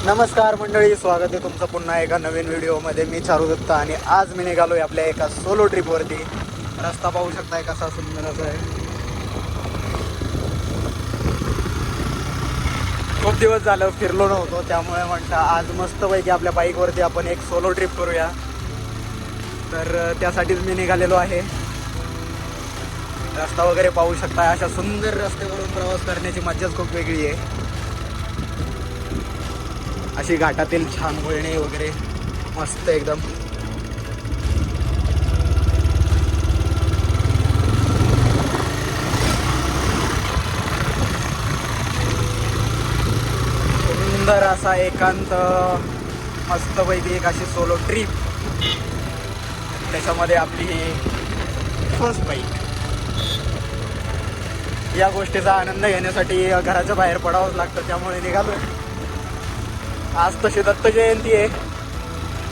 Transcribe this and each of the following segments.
नमस्कार मंडळी, स्वागत आहे तुमचं पुन्हा एका नवीन व्हिडिओमध्ये. मी चारू दत्ता आणि आज मी निघालोय आपल्या एका सोलो ट्रिपवरती. रस्ता पाहू शकताय कसा सुंदर असा आहे. खूप दिवस झालं फिरलो नव्हतो, त्यामुळे म्हणता आज मस्तपैकी आपल्या बाईकवरती आपण एक सोलो ट्रिप करूया. तर त्यासाठीच मी निघालेलो आहे. रस्ता वगैरे पाहू शकताय. अशा सुंदर रस्त्यावरून प्रवास करण्याची मज्जाच खूप वेगळी आहे. अशी घाटातील छान वळणे वगैरे मस्त एकदम. सुंदर असा एकांत मस्तपैकी एक अशी सोलो ट्रिप. त्याच्यामध्ये आपली ही फर्स्ट बाईक. या गोष्टीचा आनंद घेण्यासाठी घराच्या बाहेर पडावंच लागतं, त्यामुळे निघालो. आज तशी दत्त जयंती आहे,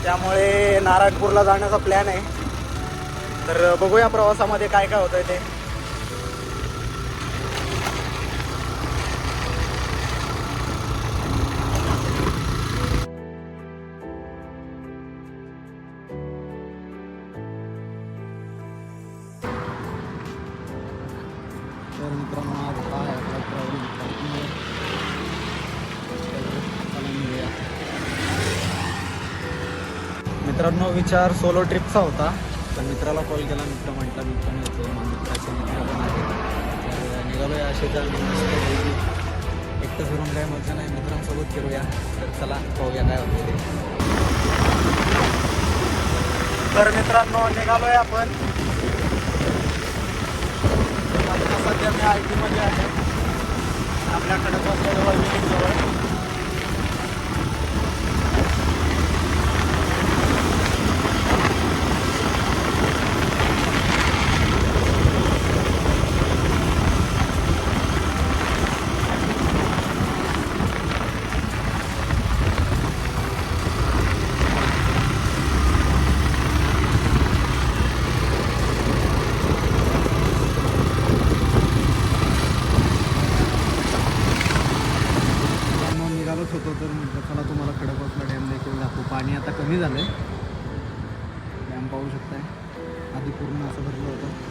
त्यामुळे नारायणपूरला जाण्याचा प्लॅन आहे. तर बघूया प्रवासामध्ये काय काय होतंय ते. तर मित्रांनो, आज काय आपला मित्रांनो विचार सोलो ट्रिपचा होता, पण मित्राला कॉल केला. मित्र म्हटला मी पण येतो, मग मित्राचे मित्र पण आहे. तर निघालोय असेच आम्ही मस्त. एकटं फिरून काय मजा नाही, मित्रांसोबत फिरूया. तर चला पाहूया काय होतं ते. तर मित्रांनो निघालोय आपण. आता सध्या मी IT मध्ये आहे, आपल्याकडे बसल्याजवळ मिटिंगजवळ. निघालोच होतो, तर म्हटलं चला तुम्हाला खडकवासला डॅम देखील दाखवू. पाणी आता कमी झालं आहे. डॅम पाहू शकताय, आधी पूर्ण असं भरलं होतं.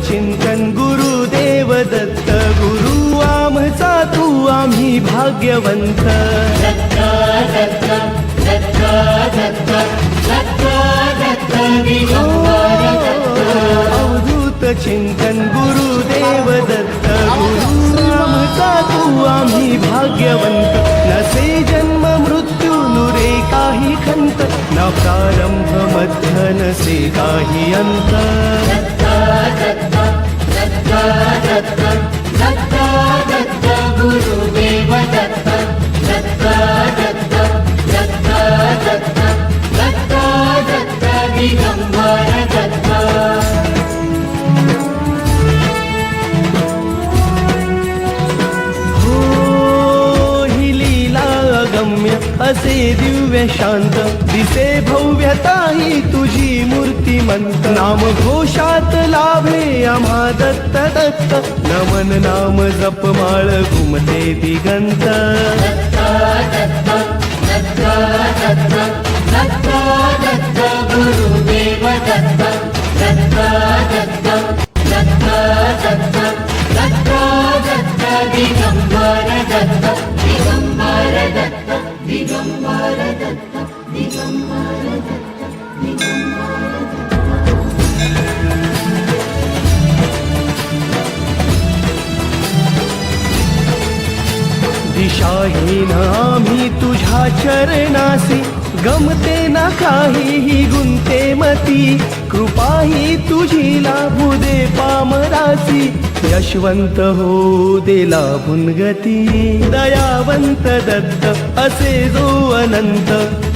चिंतन गुरुदेव दत्त गुरु आमचा तू आम्ही भाग्यवंत अवधूत चिंतन गुरुदेव दत्त गुरु आमचा तू आम्ही भाग्यवंत नसे जन्म मृत्यू नुरे काही खंत ना प्रारंभ मध्य नसे काही अंत गुरुदेव दत्त दिगंबर दत्त अगम्य असे दिव्य शांत दिसे भव्यता ही तुझी मूर्तिमंत नाम घोषात लाभे आम्हा दत्त दत्त नमन नाम जपमाळ घुमते दिगंत गुरुदेव दत्त दिगंबर दत्त दिगंबर दत्त दिगंबर दत्त दिगंबर दत्त दिशाहीन आम्ही तुझ्या चरणासी गमते ना काहीही गुंते मती कृपाही तुझी लाभू दे पामरासी यशवंत हो दे लाभून गती दयावंत दत्त असे जो अनंत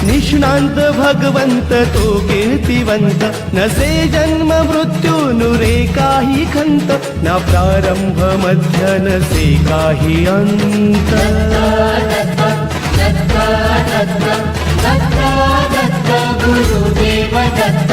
निष्णांत भगवंत तो कीर्तिवंत नसे जन्म मृत्यू नुरे काही खंत ना प्रारंभ मध्य नसे काही अंत गुरुदेव दत्त